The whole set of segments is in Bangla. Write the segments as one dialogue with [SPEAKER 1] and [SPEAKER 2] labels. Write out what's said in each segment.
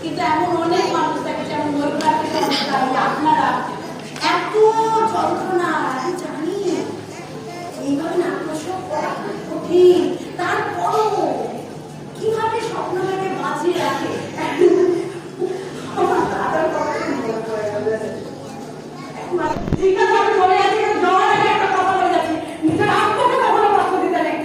[SPEAKER 1] কিন্তু এমন অনেক মানুষ থাকে যেমন আপনারা এত যন্ত্রণা আমি জানি এইভাবে নাটক করা কঠিন, তারপরও কিভাবে স্বপ্নটাকে বাঁচিয়ে রাখে আমার দাদার কথা মনে পড়ে গেল। ঠিক আছে, আমি চলে যাচ্ছি, যাওয়ার আগে একটা কথা বলে যাচ্ছি, নিজের আত্মকে কখনো কষ্ট দিতে নেই।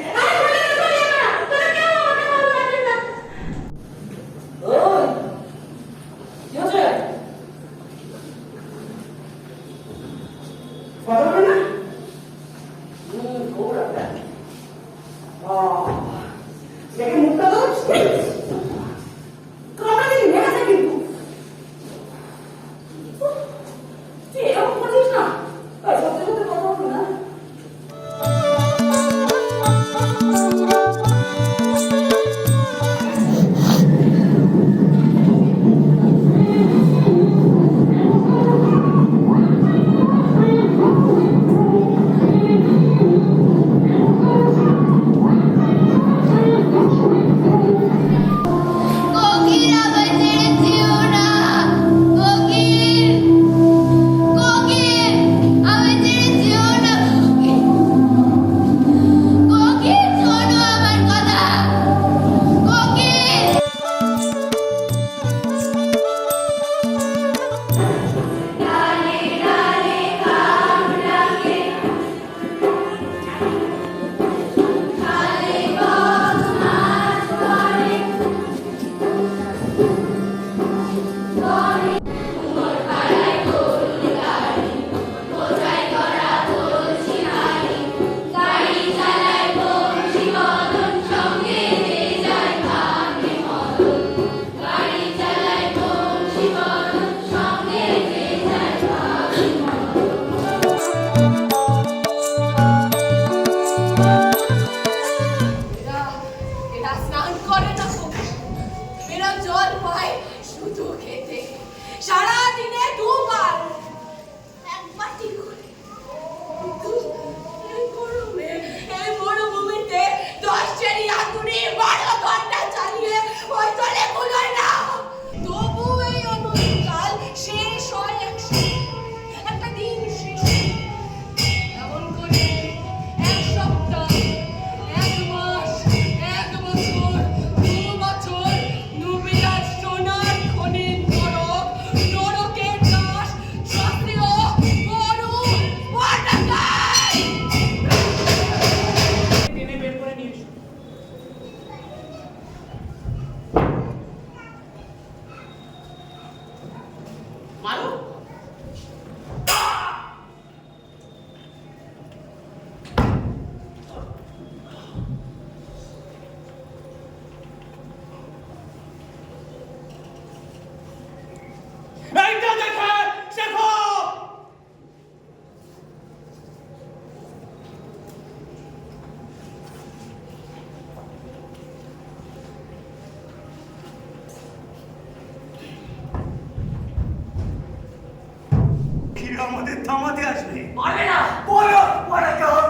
[SPEAKER 2] আমাদের থামাতে আসবে
[SPEAKER 3] পারবে না।
[SPEAKER 2] বলো পড়া কর।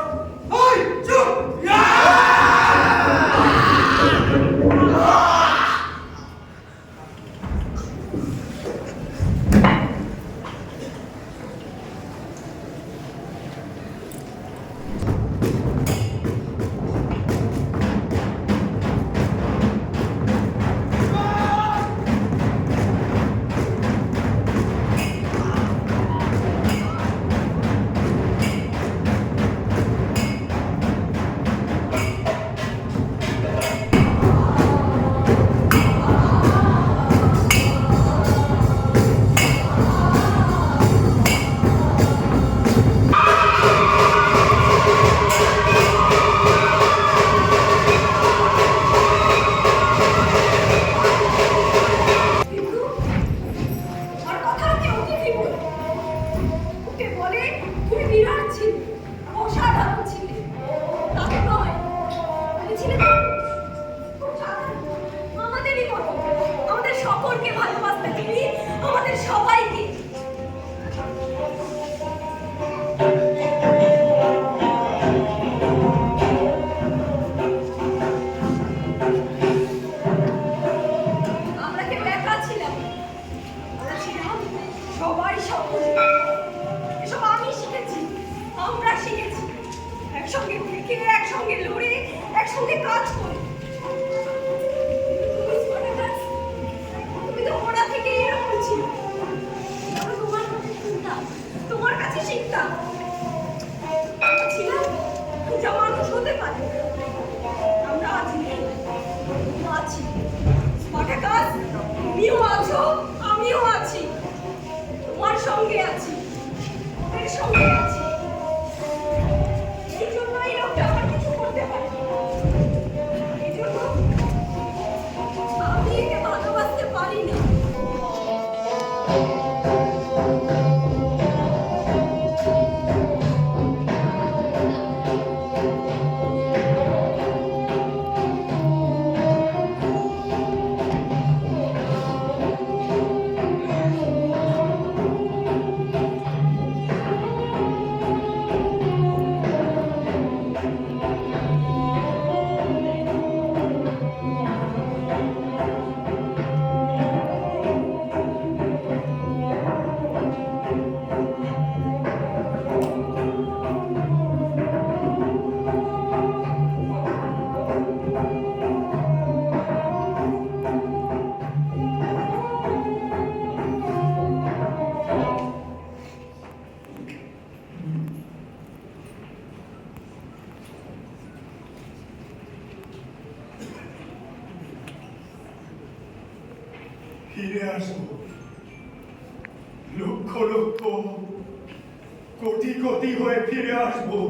[SPEAKER 2] ওই চুপ।
[SPEAKER 1] আমাদের সবাইকে। আমরা কেউ একা ছিলাম না। আমরা ছিলাম সবাই সকলে। এসব আমি শিখেছি, আমরা শিখেছি। একসঙ্গে থেকে, একসঙ্গে লড়ে, একসঙ্গে কাজ করে। তুমি তো ওরা থেকে এরকম ছিল। আমরা তোমার কাছে শুনতাম, তোমার কাছে শিখতাম। আমরা ছিলাম যা মানুষ হতে পারে। আমরা আছি নেই, আছি। স্পার্টাকাস, তুমিও আছো, আমিও আছি। তোমার সঙ্গে আছি, ওদের সঙ্গে আছি। এই জন্য এই লোকটা আমার কিছু করতে পারে। এই জন্য আমি একে ভালোবাসতে পারি না।
[SPEAKER 2] ফিরে আসবো, লক্ষ লক্ষ কোটি কোটি হয়ে ফিরে আসবো।